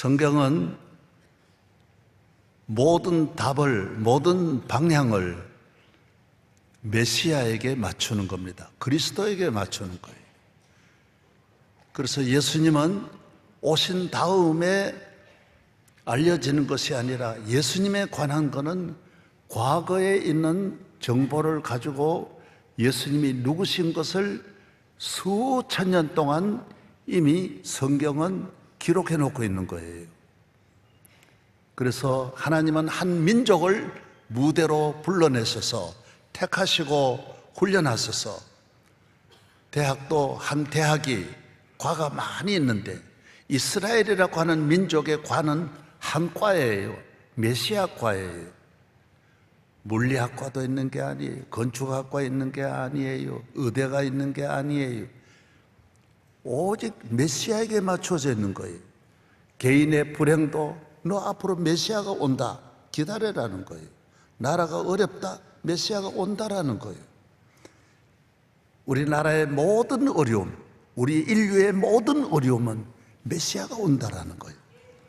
성경은 모든 답을, 모든 방향을 메시아에게 맞추는 겁니다. 그리스도에게 맞추는 거예요. 그래서 예수님은 오신 다음에 알려지는 것이 아니라 예수님에 관한 것은 과거에 있는 정보를 가지고 예수님이 누구신 것을 수천 년 동안 이미 성경은 기록해 놓고 있는 거예요. 그래서 하나님은 한 민족을 무대로 불러내셔서 택하시고 훈련하셔서, 대학도 한 대학이 과가 많이 있는데 이스라엘이라고 하는 민족의 과는 한 과예요. 메시아과예요. 물리학과도 있는 게 아니에요. 건축학과 있는 게 아니에요. 의대가 있는 게 아니에요. 오직 메시아에게 맞춰져 있는 거예요. 개인의 불행도 너 앞으로 메시아가 온다, 기다려라는 거예요. 나라가 어렵다, 메시아가 온다라는 거예요. 우리나라의 모든 어려움, 우리 인류의 모든 어려움은 메시아가 온다라는 거예요.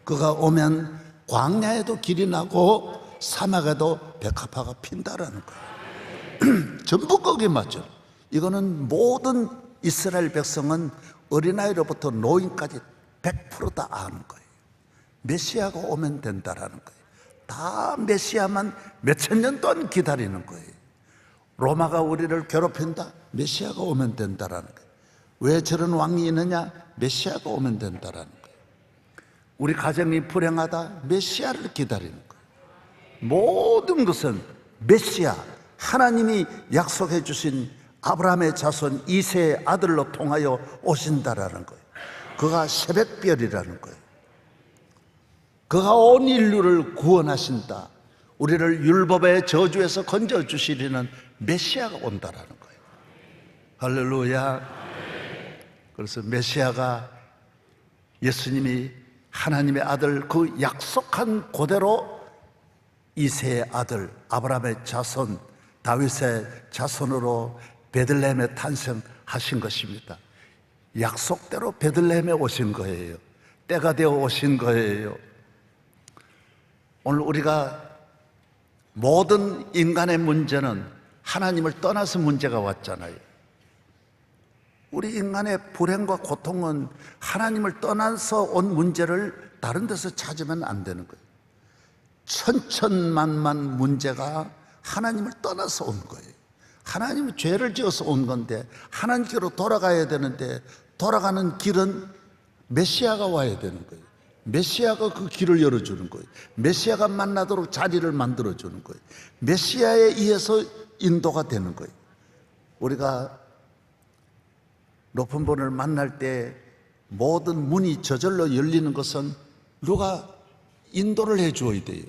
그가 오면 광야에도 길이 나고 사막에도 백합화가 핀다라는 거예요. 전부 거기에 맞죠. 이거는 모든 이스라엘 백성은 어린아이로부터 노인까지 100% 다 아는 거예요. 메시아가 오면 된다라는 거예요. 다 메시아만 몇천 년 동안 기다리는 거예요. 로마가 우리를 괴롭힌다? 메시아가 오면 된다라는 거예요. 왜 저런 왕이 있느냐? 메시아가 오면 된다라는 거예요. 우리 가정이 불행하다? 메시아를 기다리는 거예요. 모든 것은 메시아, 하나님이 약속해 주신 아브라함의 자손 이세의 아들로 통하여 오신다라는 거예요. 그가 새벽별이라는 거예요. 그가 온 인류를 구원하신다, 우리를 율법의 저주에서 건져주시리는 메시아가 온다라는 거예요. 할렐루야. 그래서 메시아가, 예수님이 하나님의 아들, 그 약속한 그대로 이세의 아들, 아브라함의 자손, 다윗의 자손으로 베들레헴에 탄생하신 것입니다. 약속대로 베들레헴에 오신 거예요. 때가 되어 오신 거예요. 오늘 우리가 모든 인간의 문제는 하나님을 떠나서 문제가 왔잖아요. 우리 인간의 불행과 고통은 하나님을 떠나서 온 문제를 다른 데서 찾으면 안 되는 거예요. 천천만만 문제가 하나님을 떠나서 온 거예요. 하나님은 죄를 지어서 온 건데 하나님께로 돌아가야 되는데, 돌아가는 길은 메시아가 와야 되는 거예요. 메시아가 그 길을 열어주는 거예요. 메시아가 만나도록 자리를 만들어주는 거예요. 메시아에 의해서 인도가 되는 거예요. 우리가 높은 분을 만날 때 모든 문이 저절로 열리는 것은 누가 인도를 해 주어야 돼요.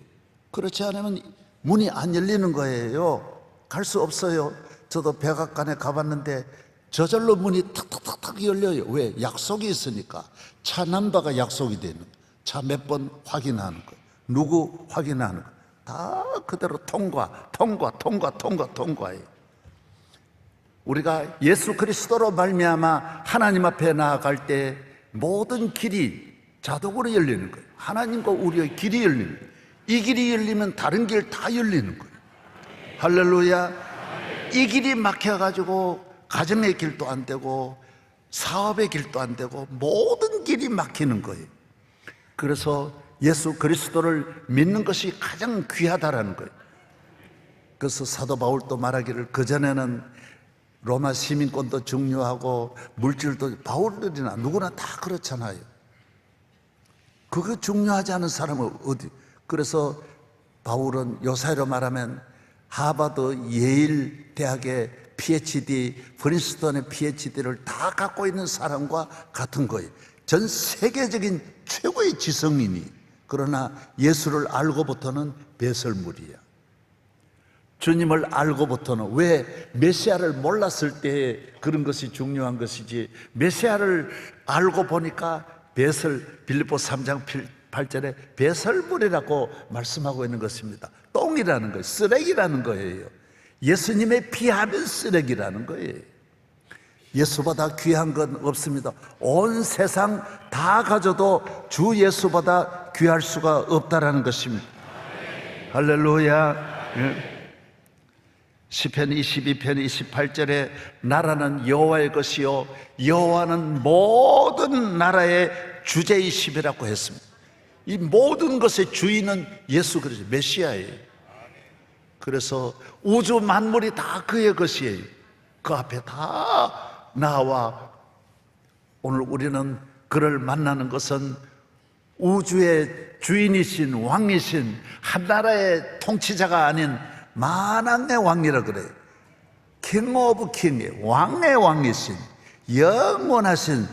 그렇지 않으면 문이 안 열리는 거예요. 갈 수 없어요. 저도 백악관에 가봤는데 저절로 문이 탁탁탁탁 열려요. 왜? 약속이 있으니까. 차 넘버가 약속이 되는 거예요. 차 몇 번 확인하는 거예요. 누구 확인하는 거예요. 다 그대로 통과예요. 우리가 예수 그리스도로 말미암아 하나님 앞에 나아갈 때 모든 길이 자동으로 열리는 거예요. 하나님과 우리의 길이 열리는 거예요. 이 길이 열리면 다른 길 다 열리는 거예요. 할렐루야. 이 길이 막혀가지고 가정의 길도 안 되고 사업의 길도 안 되고 모든 길이 막히는 거예요. 그래서 예수 그리스도를 믿는 것이 가장 귀하다라는 거예요. 그래서 사도 바울도 말하기를, 그전에는 로마 시민권도 중요하고 물질도, 바울들이나 누구나 다 그렇잖아요. 그거 중요하지 않은 사람은 어디? 그래서 바울은 요사이로 말하면 하버드, 예일 대학의 PhD, 프린스턴의 PhD를 다 갖고 있는 사람과 같은 거예요. 전 세계적인 최고의 지성인이, 그러나 예수를 알고부터는 배설물이야. 주님을 알고부터는, 왜? 메시아를 몰랐을 때 그런 것이 중요한 것이지, 메시아를 알고 보니까 빌립보 3장 8절에 배설물이라고 말씀하고 있는 것입니다. 똥이라는 거예요. 쓰레기라는 거예요. 예수님에 비하면 쓰레기라는 거예요. 예수보다 귀한 건 없습니다. 온 세상 다 가져도 주 예수보다 귀할 수가 없다라는 것입니다. 할렐루야. 시편 22편 28절에 나라는 여호와의 것이요 여호와는 모든 나라의 주제이심이라고 했습니다. 이 모든 것의 주인은 예수 그리스도 메시아예요. 그래서 우주 만물이 다 그의 것이에요. 그 앞에 다 나와 오늘 우리는 그를 만나는 것은 우주의 주인이신 왕이신 한 나라의 통치자가 아닌 만왕의 왕이라 그래요. 킹 오브 킹의 왕의 왕이신 영원하신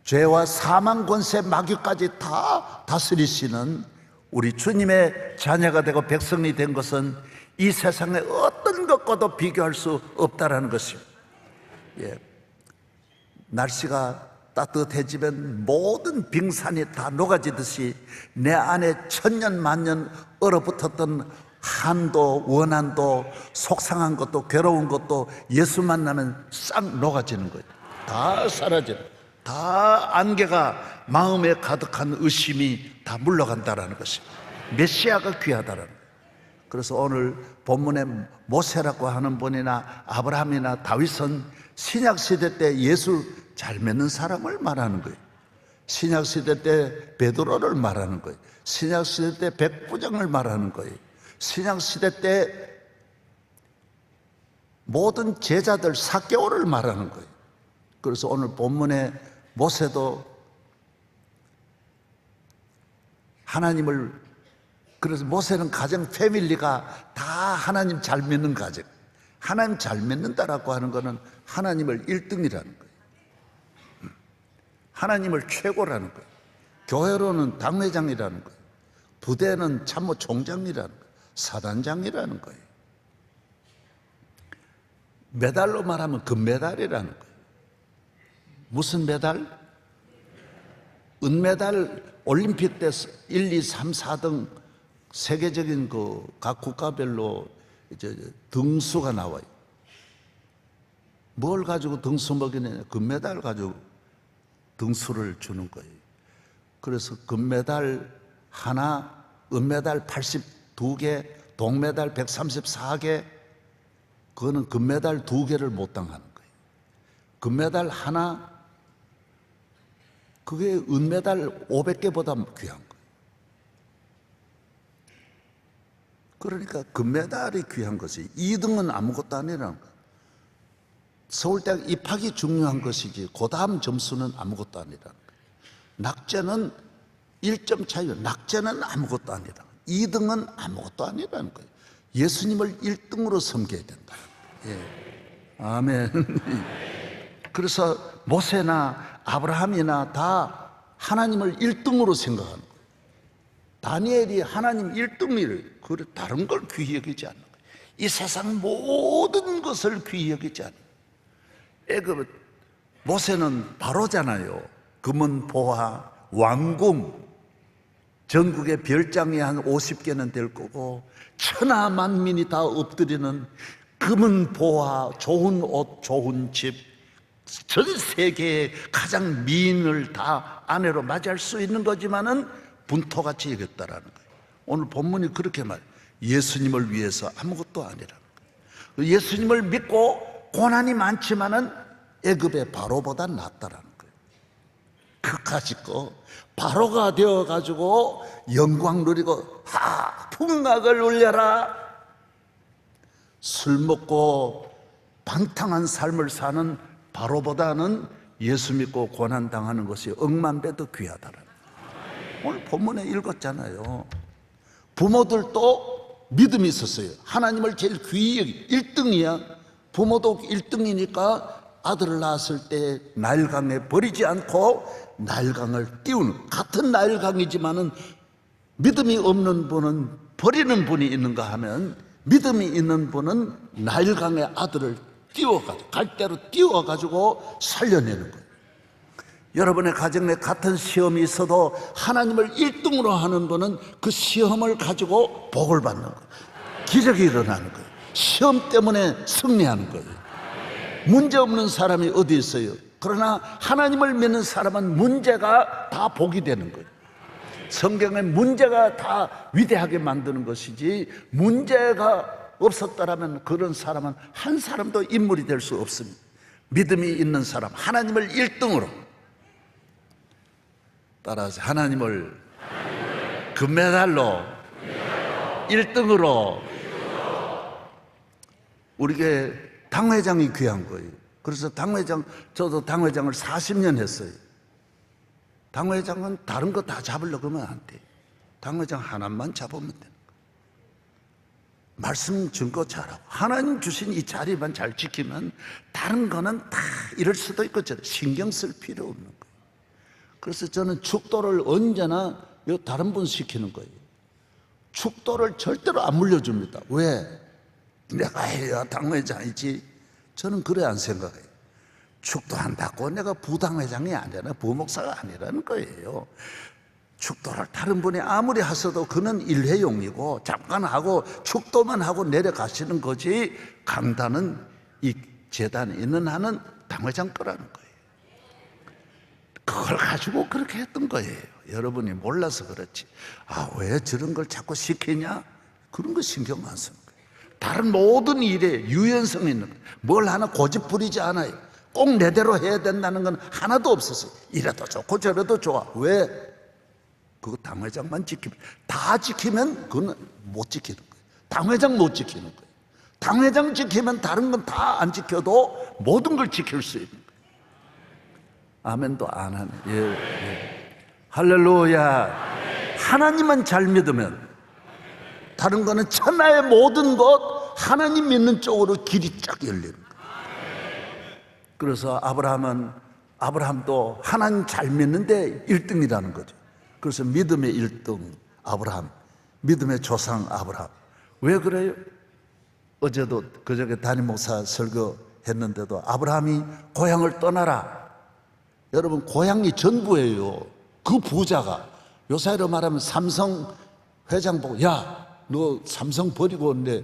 죄와 사망 권세 마귀까지 다 다스리시는 우리 주님의 자녀가 되고 백성이 된 것은 이 세상의 어떤 것과도 비교할 수 없다라는 것입니다. 날씨가 따뜻해지면 모든 빙산이 다 녹아지듯이 내 안에 천년 만년 얼어붙었던 한도, 원한도, 속상한 것도, 괴로운 것도 예수 만나면 싹 녹아지는 거예요. 다 사라져요. 다 안개가 마음에 가득한 의심이 다 물러간다라는 것입니다. 메시아가 귀하다라는 거예요. 그래서 오늘 본문에 모세라고 하는 분이나 아브라함이나 다윗은 신약시대 때 예수 잘 믿는 사람을 말하는 거예요. 신약시대 때 베드로를 말하는 거예요. 신약시대 때 백부장을 말하는 거예요. 신약시대 때 모든 제자들 삭개오를 말하는 거예요. 그래서 오늘 본문에 모세도 하나님을, 그래서 모세는 가정 패밀리가 다 하나님 잘 믿는 가정, 하나님 잘 믿는다라고 하는 것은 하나님을 1등이라는 거예요. 하나님을 최고라는 거예요. 교회로는 당회장이라는 거예요. 부대는 참모 총장이라는 거예요. 사단장이라는 거예요. 메달로 말하면 금메달이라는 거예요. 무슨 메달? 은메달. 올림픽 때 1, 2, 3, 4등 세계적인 그 각 국가별로 이제 등수가 나와요. 뭘 가지고 등수 먹이느냐? 금메달 가지고 등수를 주는 거예요. 그래서 금메달 하나, 은메달 82개, 동메달 134개, 그거는 금메달 2개를 못 당하는 거예요. 금메달 하나, 그게 은메달 500개보다 귀한 거예요. 그러니까 금메달이 귀한 것이 2등은 아무것도 아니라는 거예요. 서울대학 입학이 중요한 것이지 그 다음 점수는 아무것도 아니라는 거예요. 낙제는 1점 차이요. 낙제는 아무것도 아니다. 2등은 아무것도 아니라는 거예요. 예수님을 1등으로 섬겨야 된다. 예. 아멘. 그래서 모세나 아브라함이나 다 하나님을 1등으로 생각하는 거예요. 다니엘이 하나님 1등을, 그래 다른 걸 귀히 여기지 않는 거예요. 이 세상 모든 것을 귀히 여기지 않는 거예요. 모세는 바로잖아요. 금은 보화, 왕궁, 전국의 별장이 한 50개는 될 거고 천하 만민이 다 엎드리는 금은 보화, 좋은 옷, 좋은 집, 전 세계의 가장 미인을 다 아내로 맞이할 수 있는 거지만은 분토같이 여겼다라는 거예요. 오늘 본문이 그렇게 말해요. 예수님을 위해서 아무것도 아니라는 거예요. 예수님을 믿고 고난이 많지만은 애굽의 바로보다 낫다라는 거예요. 그까짓 거 바로가 되어가지고 영광 누리고 풍악을 울려라, 술 먹고 방탕한 삶을 사는 바로보다는 예수 믿고 고난당하는 것이 억만배도 귀하다라는 거예요. 오늘 본문에 읽었잖아요. 부모들도 믿음이 있었어요. 하나님을 제일 귀히 여기 1등이야. 부모도 1등이니까 아들을 낳았을 때 나일강에 버리지 않고 나일강을 띄우는, 같은 나일강이지만은 믿음이 없는 분은 버리는 분이 있는가 하면 믿음이 있는 분은 나일강의 아들을 띄워가지고 갈대로 띄워가지고 살려내는 거예요. 여러분의 가정에 같은 시험이 있어도 하나님을 1등으로 하는 분은 그 시험을 가지고 복을 받는 거예요. 기적이 일어나는 거예요. 시험 때문에 승리하는 거예요. 문제 없는 사람이 어디 있어요? 그러나 하나님을 믿는 사람은 문제가 다 복이 되는 거예요. 성경의 문제가 다 위대하게 만드는 것이지, 문제가 없었더라면 그런 사람은 한 사람도 인물이 될 수 없습니다. 믿음이 있는 사람, 하나님을 1등으로 따라서 하나님을 금메달로 1등으로. 우리게 당회장이 귀한 거예요. 그래서 당회장, 저도 당회장을 40년 했어요. 당회장은 다른 거 다 잡으려고 하면 안 돼. 당회장 하나만 잡으면 되는 거예요. 말씀 증거 잘하고 하나님 주신 이 자리만 잘 지키면 다른 거는 다 이럴 수도 있고 신경 쓸 필요 없는 거예요. 그래서 저는 축도를 언제나 다른 분 시키는 거예요. 축도를 절대로 안 물려줍니다. 왜? 내가 해야 당회장이지. 저는 그래 안 생각해요. 축도한다고 내가 부당회장이 아니라 부목사가 아니라는 거예요. 축도를 다른 분이 아무리 하셔도 그는 일회용이고 잠깐 하고 축도만 하고 내려가시는 거지, 강단은 이 재단에 있는 한은 당회장 거라는 거예요. 그걸 가지고 그렇게 했던 거예요. 여러분이 몰라서 그렇지. 왜 저런 걸 자꾸 시키냐? 그런 거 신경 안 쓰는 거예요. 다른 모든 일에 유연성 있는 거예요. 뭘 하나 고집 부리지 않아요. 꼭 내대로 해야 된다는 건 하나도 없었어요. 이래도 좋고 저래도 좋아. 왜? 그거 당회장만 지키면, 다 지키면 그건 못 지키는 거예요. 당회장 못 지키는 거예요. 당회장 지키면 다른 건 다 안 지켜도 모든 걸 지킬 수 있는 거예요. 아멘도 안 하네. 예. 할렐루야. 하나님만 잘 믿으면 다른 거는 천하의 모든 것 하나님 믿는 쪽으로 길이 쫙 열리는 거예요. 그래서 아브라함도 하나님 잘 믿는데 1등이라는 거죠. 그래서 믿음의 1등 아브라함, 믿음의 조상 아브라함. 왜 그래요? 어제도 그저께 담임 목사 설교했는데도 아브라함이 고향을 떠나라. 여러분, 고향이 전부예요. 그 부자가 요사이로 말하면 삼성 회장 보고, 야, 너 삼성 버리고 내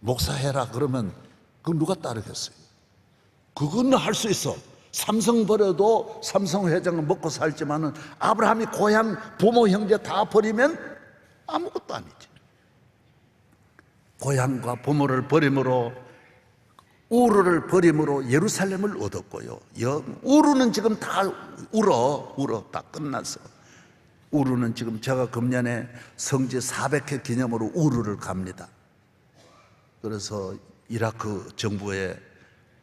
목사해라 그러면 그 누가 따르겠어요? 그건 할 수 있어. 삼성 버려도 삼성 회장은 먹고 살지만은 아브라함이 고향 부모 형제 다 버리면 아무것도 아니지. 고향과 부모를 버림으로, 우르를 버림으로 예루살렘을 얻었고요. 우르는 지금 다 울어 다 끝났어. 우르는 지금 제가 금년에 성지 400회 기념으로 우르를 갑니다. 그래서 이라크 정부의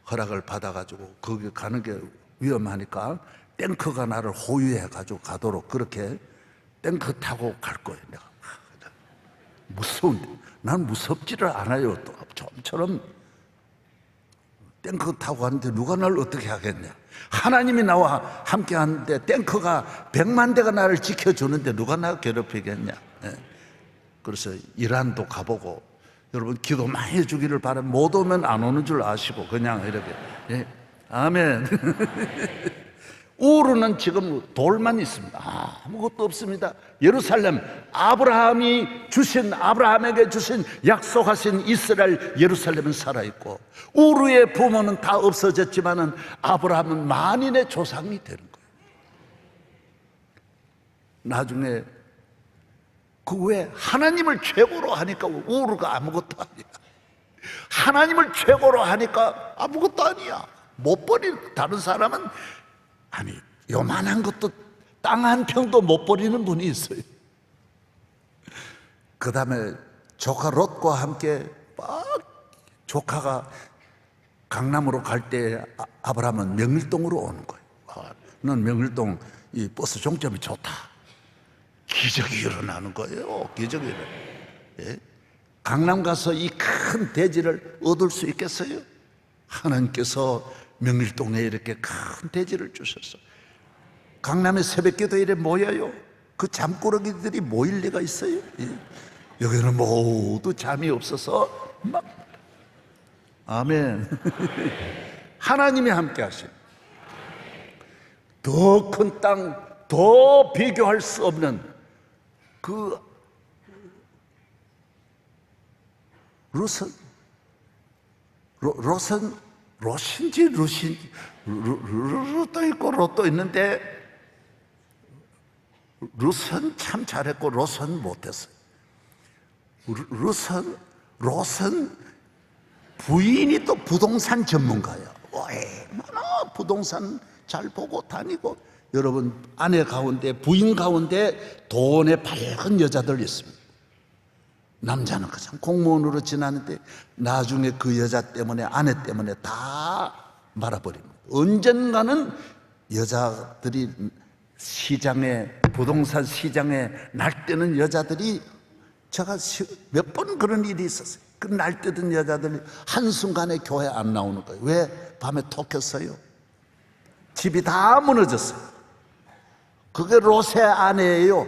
허락을 받아가지고 거기 가는 게 위험하니까 탱크가 나를 호위해가지고 가도록, 그렇게 탱크 타고 갈 거예요. 내가 무서운데, 난 무섭지를 않아요. 또 좀처럼 탱크 타고 가는데 누가 날 어떻게 하겠냐? 하나님이 나와 함께 하는데 탱크가 100만 대가 나를 지켜주는데 누가 나를 괴롭히겠냐? 그래서 이란도 가보고, 여러분 기도 많이 해주기를 바라면, 못 오면 안 오는 줄 아시고 그냥 이렇게. 아멘. 우르는 지금 돌만 있습니다. 아무것도 없습니다. 예루살렘, 아브라함에게 주신 약속하신 이스라엘 예루살렘은 살아있고, 우르의 부모는 다 없어졌지만은 아브라함은 만인의 조상이 되는 거예요. 나중에 그 외에 하나님을 최고로 하니까 우르가 아무것도 아니야. 하나님을 최고로 하니까 아무것도 아니야. 못 버린, 다른 사람은 아니 요만한 것도 땅 한 평도 못 버리는 분이 있어요. 그 다음에 조카 롯과 함께 조카가 강남으로 갈 때 아브라함은 명일동으로 오는 거예요. 난 명일동 이 버스 종점이 좋다. 기적이 일어나는 거예요. 기적이 일어나요. 예? 강남 가서 이 큰 대지를 얻을 수 있겠어요? 하나님께서 명일동에 이렇게 큰 대지를 주셨어. 강남에 새벽기도일에 모여요. 그 잠꾸러기들이 모일 리가 있어요? 예? 여기는 모두 잠이 없어서 막, 아멘. 하나님이 함께 하시는, 더 큰 땅, 더 비교할 수 없는 그 롯은 롯인지 룻인지 룻도 있고 롯도 있는데 룻은 참 잘했고 롯은 못했어요. 롯은 부인이 또 부동산 전문가예요. 얼마나 부동산 잘 보고 다니고. 여러분, 아내 가운데, 부인 가운데 돈에 밝은 여자들 있습니다. 남자는 그냥 공무원으로 지나는데 나중에 그 여자 때문에, 아내 때문에 다 말아버립니다. 언젠가는 여자들이 시장에, 부동산 시장에 날뛰는 여자들이, 제가 몇 번 그런 일이 있었어요. 그 날뛰던 여자들이 한순간에 교회 안 나오는 거예요. 왜? 밤에 톡 켰어요. 집이 다 무너졌어요. 그게 롯의 아내예요.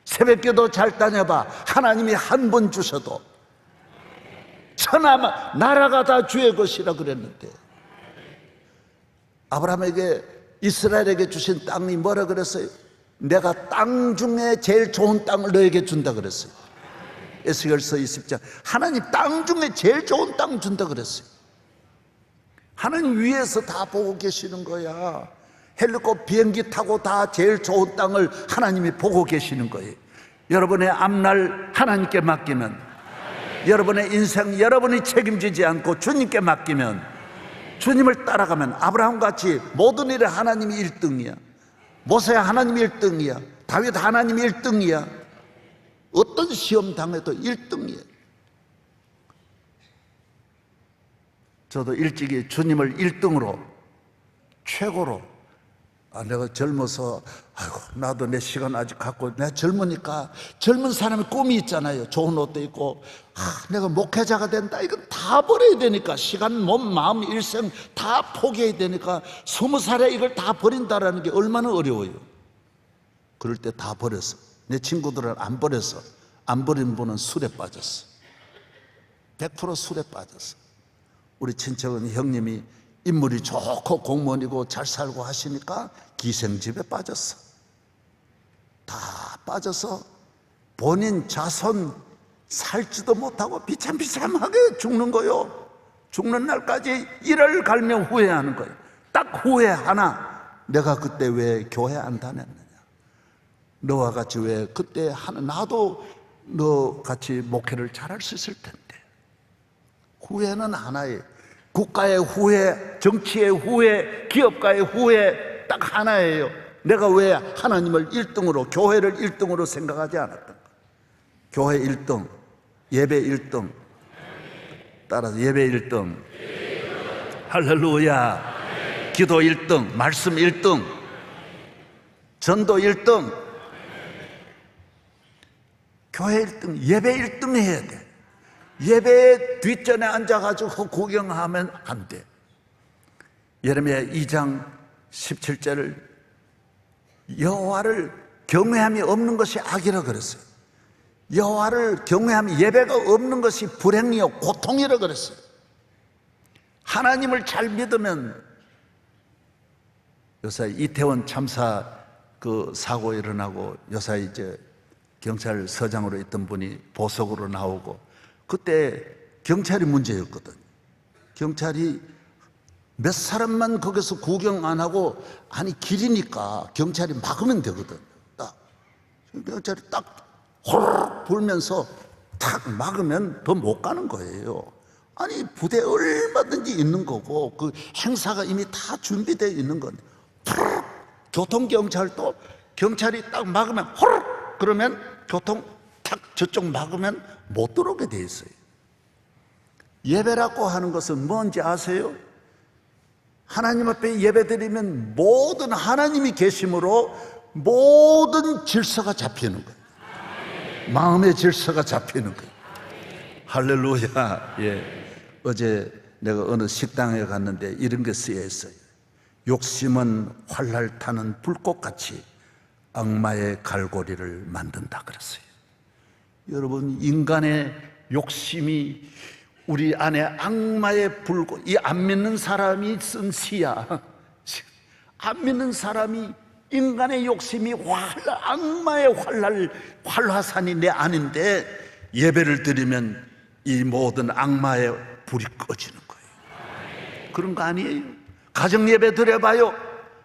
새벽기도 잘 다녀봐. 하나님이 한 번 주셔도 천하마 나라가 다 주의 것이라 그랬는데, 아브라함에게, 이스라엘에게 주신 땅이 뭐라 그랬어요? 내가 땅 중에 제일 좋은 땅을 너에게 준다 그랬어요. 에스겔서 20장. 하나님 땅 중에 제일 좋은 땅 준다 그랬어요. 하나님 위에서 다 보고 계시는 거야. 헬리콥터 비행기 타고 다 제일 좋은 땅을 하나님이 보고 계시는 거예요. 여러분의 앞날 하나님께 맡기면, 여러분의 인생 여러분이 책임지지 않고 주님께 맡기면, 주님을 따라가면, 아브라함같이 모든 일에 하나님이 1등이야. 모세 하나님이 1등이야. 다윗 하나님이 1등이야. 어떤 시험 당해도 1등이에요. 저도 일찍이 주님을 1등으로, 최고로, 내가 젊어서, 아이고, 나도 내 시간 아직 갖고, 내가 젊으니까, 젊은 사람의 꿈이 있잖아요. 좋은 옷도 있고, 내가 목회자가 된다. 이건 다 버려야 되니까, 시간, 몸, 마음, 일생 다 포기해야 되니까, 20살에 이걸 다 버린다라는 게 얼마나 어려워요. 그럴 때 다 버렸어. 내 친구들은 안 버렸어. 안 버린 분은 술에 빠졌어. 100% 술에 빠졌어. 우리 친척은 형님이 인물이 좋고 공무원이고 잘 살고 하시니까 기생집에 빠졌어. 다 빠져서 본인 자손 살지도 못하고 비참비참하게 죽는 거요. 죽는 날까지 이를 갈며 후회하는 거예요. 딱 후회 하나. 내가 그때 왜 교회 안 다녔느냐. 너와 같이 왜 그때 나도 너 같이 목회를 잘할 수 있을 텐데. 후회는 하나예요. 국가의 후회, 정치의 후회, 기업가의 후회, 딱 하나예요. 내가 왜 하나님을 1등으로, 교회를 1등으로 생각하지 않았던가. 교회 1등, 예배 1등. 따라서 예배 1등, 할렐루야. 기도 1등, 말씀 1등, 전도 1등, 교회 1등, 예배 1등 해야 돼. 예배 뒷전에 앉아가지고 구경하면 안 돼. 예레미야 2장 17절을 여호와를 경외함이 없는 것이 악이라 그랬어요. 여호와를 경외함이, 예배가 없는 것이 불행이요 고통이라 그랬어요. 하나님을 잘 믿으면, 요새 이태원 참사 그 사고 일어나고 요새 이제 경찰서장으로 있던 분이 보석으로 나오고, 그때 경찰이 문제였거든. 경찰이 몇 사람만 거기서 구경 안 하고, 아니 길이니까 경찰이 막으면 되거든. 딱 경찰이 딱 호로록 불면서 탁 막으면 더 못 가는 거예요. 아니 부대 얼마든지 있는 거고, 그 행사가 이미 다 준비되어 있는 건데, 교통경찰도 경찰이 딱 막으면 호로록 그러면 교통 탁 저쪽 막으면 못 들어오게 돼 있어요. 예배라고 하는 것은 뭔지 아세요? 하나님 앞에 예배드리면 모든, 하나님이 계심으로 모든 질서가 잡히는 거예요. 마음의 질서가 잡히는 거예요. 할렐루야. 예. 어제 내가 어느 식당에 갔는데 이런 게 쓰여 있어요. 욕심은 활날 타는 불꽃같이 악마의 갈고리를 만든다 그랬어요. 여러분, 인간의 욕심이 우리 안에 악마의 불꽃, 이 안 믿는 사람이 쓴 시야. 안 믿는 사람이, 인간의 욕심이 악마의 활화산이 내 안인데, 예배를 드리면 이 모든 악마의 불이 꺼지는 거예요. 그런 거 아니에요. 가정 예배 드려봐요.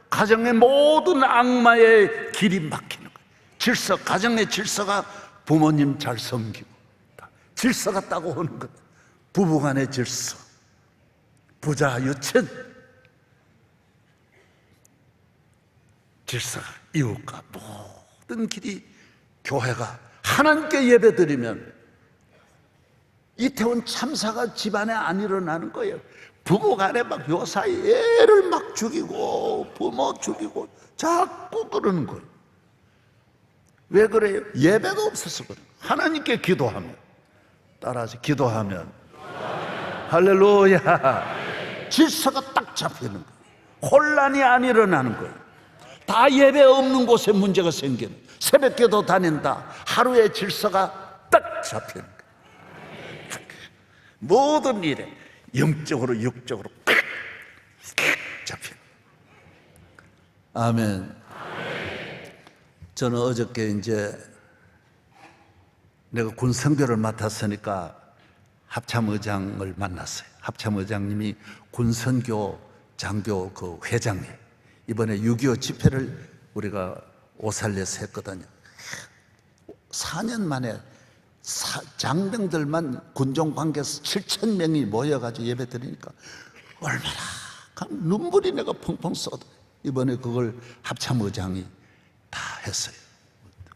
가정의 모든 악마의 길이 막히는 거예요. 질서, 가정의 질서가 부모님 잘 섬기고 질서가 따고 하는 것. 부부간의 질서, 부자 유천 질서가, 이웃과 모든 길이, 교회가 하나님께 예배드리면 이태원 참사가 집안에 안 일어나는 거예요. 부부간에 막 요사이 애를 막 죽이고 부모 죽이고 자꾸 그러는 거예요. 왜 그래요? 예배가 없어서 그래요. 하나님께 기도하면, 따라서 기도하면 할렐루야, 질서가 딱 잡히는 거예요. 혼란이 안 일어나는 거예요. 다 예배 없는 곳에 문제가 생기는, 새벽기도 다닌다, 하루의 질서가 딱 잡히는 거예요. 모든 일에 영적으로 육적으로 딱 잡히는 거예요. 아멘. 저는 어저께 이제 내가 군 선교를 맡았으니까 합참의장을 만났어요. 합참의장님이 군선교 장교 그 회장이에요. 이번에 6.25 집회를 우리가 오살레에서 했거든요. 4년 만에 장병들만 군종관계에서 7,000명이 모여가지고 예배 드리니까 얼마나 눈물이 내가 펑펑 쏟아. 이번에 그걸 합참의장이 다 했어요.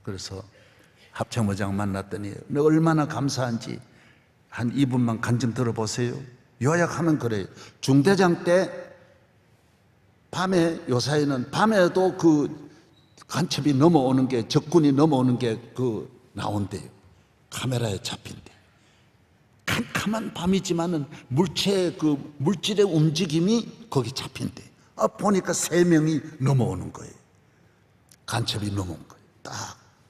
그래서 합참의장 만났더니 내가 얼마나 감사한지 한 2분만 간증 들어보세요. 요약하면 그래요. 중대장 때 밤에, 요사이는 밤에도 그 간첩이 넘어오는 게, 적군이 넘어오는 게 그 나온대요. 카메라에 잡힌대. 캄캄한 밤이지만은 물질의 움직임이 거기 잡힌대. 보니까 3명이 넘어오는 거예요. 간첩이 넘어온 거예요. 딱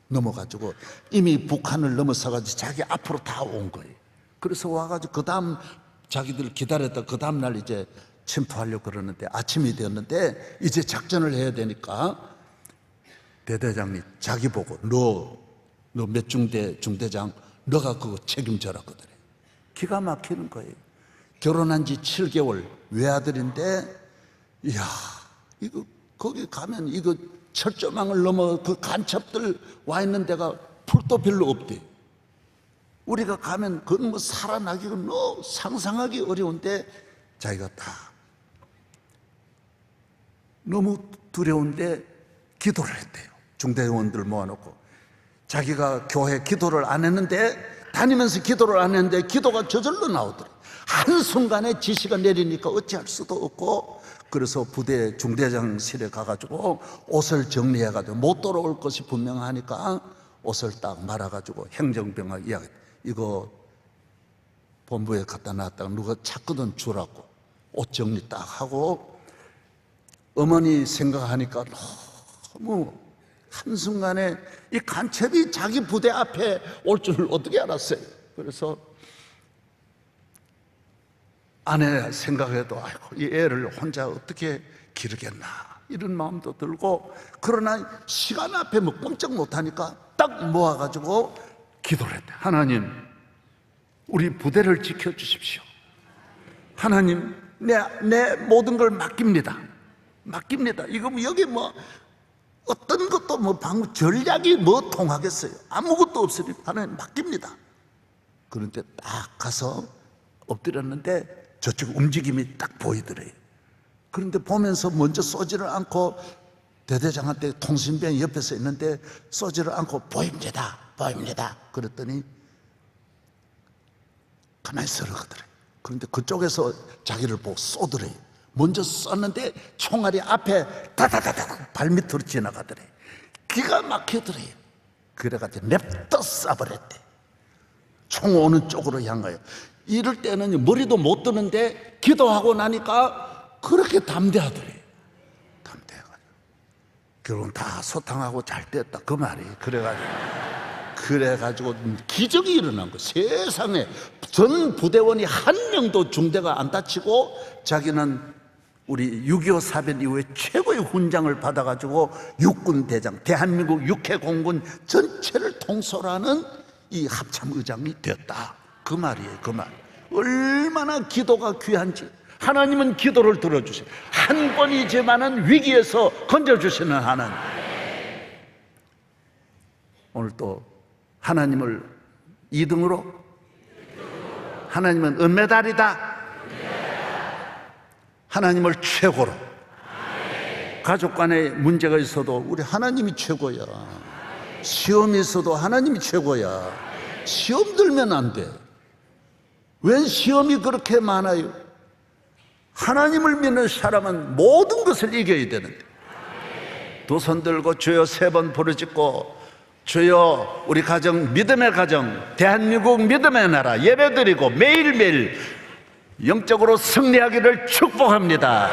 넘어가지고 이미 북한을 넘어서가지고 자기 앞으로 다 온 거예요. 그래서 와가지고 그 다음 자기들 기다렸다 그 다음 날 이제 침투하려고 그러는데 아침이 되었는데 이제 작전을 해야 되니까 대대장이 자기 보고 너 몇 중대 중대장 너가 그거 책임져라 그러더래. 기가 막히는 거예요. 결혼한 지 7개월 외아들인데, 이야, 이거 거기 가면 이거 철조망을 넘어 그 간첩들 와 있는 데가 풀도 별로 없대. 우리가 가면 그건 뭐 살아나기가 너무 상상하기 어려운데 자기가 다 너무 두려운데 기도를 했대요. 중대원들 모아놓고. 자기가 교회 기도를 안 했는데, 다니면서 기도를 안 했는데 기도가 저절로 나오더래. 한순간에 지시가 내리니까 어찌할 수도 없고, 그래서 부대 중대장실에 가가지고 옷을 정리해가지고 못 돌아올 것이 분명하니까 옷을 딱 말아가지고 행정병과 이야기, 이거 본부에 갖다 놨다가 누가 찾거든 주라고 옷 정리 딱 하고. 어머니 생각하니까 너무 한순간에 이 간첩이 자기 부대 앞에 올 줄 어떻게 알았어요? 그래서 아내 생각해도 아이고 이 애를 혼자 어떻게 기르겠나 이런 마음도 들고, 그러나 시간 앞에 뭐 꼼짝 못하니까 딱 모아가지고 기도를 했대. 하나님, 우리 부대를 지켜주십시오. 하나님, 내 모든 걸 맡깁니다. 이거 뭐 여기 뭐 어떤 것도 뭐 방금 전략이 뭐 통하겠어요? 아무것도 없으니까 하나님 맡깁니다. 그런데 딱 가서 엎드렸는데 저쪽 움직임이 딱 보이더래요. 그런데 보면서 먼저 쏘지를 않고 대대장한테 통신병이 옆에서 있는데 쏘지를 않고 보입니다. 그랬더니 가만히 서러거더래요. 그런데 그쪽에서 자기를 보고 쏘더래요. 먼저 쐈는데 총알이 앞에 다다다다 발밑으로 지나가더래. 기가 막히더래요. 그래가지고 냅다 쏴버렸대. 총 오는 쪽으로 향하여. 이럴 때는 머리도 못 드는데 기도하고 나니까 그렇게 담대하더래요. 담대해가지고 결국은 다 소탕하고 잘 됐다 그 말이에요. 그래가지고 기적이 일어난 거예요. 세상에 전 부대원이 한 명도 중대가 안 다치고, 자기는 우리 6.25 사변 이후에 최고의 훈장을 받아가지고 육군 대장, 대한민국 육해공군 전체를 통솔하는 이 합참의장이 되었다 그 말이에요. 그 말. 얼마나 기도가 귀한지. 하나님은 기도를 들어주세요. 한 번이지만은 위기에서 건져주시는 하나님. 오늘 또 하나님을 2등으로, 하나님은 은메달이다, 하나님을 최고로. 가족 간에 문제가 있어도 우리 하나님이 최고야. 시험이 있어도 하나님이 최고야. 시험 들면 안 돼. 웬 시험이 그렇게 많아요? 하나님을 믿는 사람은 모든 것을 이겨야 되는데. 두 손 들고 주여 3번 부르짖고, 주여 우리 가정, 믿음의 가정, 대한민국 믿음의 나라 예배드리고 매일매일 영적으로 승리하기를 축복합니다.